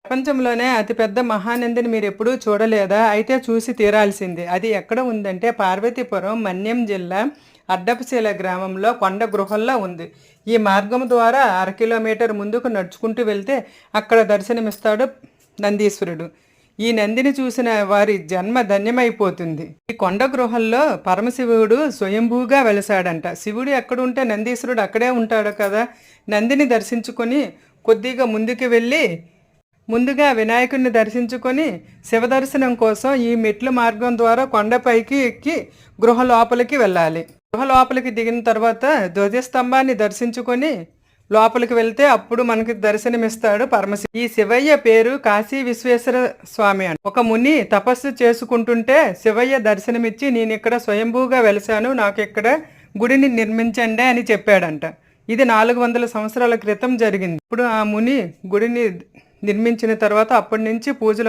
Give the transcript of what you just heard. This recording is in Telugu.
ప్రపంచంలోనే అతిపెద్ద మహానందిని మీరెప్పుడూ చూడలేదా? అయితే చూసి తీరాల్సిందే. అది ఎక్కడ ఉందంటే పార్వతీపురం, మన్యం జిల్లా అడ్డపశీల గ్రామంలో కొండ గుహల్లో ఉంది. ఈ మార్గం ద్వారా కిలోమీటర్ ముందుకు నడుచుకుంటూ వెళ్తే అక్కడ దర్శనమిస్తాడు నందీశ్వరుడు. ఈ నందిని చూసిన వారి జన్మ ధన్యమైపోతుంది. ఈ కొండ గృహల్లో పరమశివుడు స్వయంభూగా వెలసాడంట. శివుడు ఎక్కడుంటే నందీశ్వరుడు అక్కడే ఉంటాడు కదా. నందిని దర్శించుకొని కొద్దిగా ముందుకు వెళ్ళి ముందుగా వినాయకుడిని దర్శించుకొని శివదర్శనం కోసం ఈ మెట్ల మార్గం ద్వారా కొండపైకి ఎక్కి గృహ లోపలికి వెళ్ళాలి. గృహ లోపలికి దిగిన తర్వాత ధ్వజస్తంభాన్ని దర్శించుకొని లోపలికి వెళ్తే అప్పుడు మనకి దర్శనమిస్తాడు పరమశివుడు. ఈ శివయ్య పేరు కాశీ విశ్వేశ్వర స్వామి అంట. ఒక ముని తపస్సు చేసుకుంటుంటే శివయ్య దర్శనమిచ్చి నేను ఇక్కడ స్వయంభూగా వెలిశాను, నాకు ఇక్కడ గుడిని నిర్మించండి అని చెప్పాడంట. ఇది 400 సంవత్సరాల క్రితం జరిగింది. ఇప్పుడు ఆ ముని గుడిని నిర్మించిన తర్వాత అప్పటి నుంచి పూజలు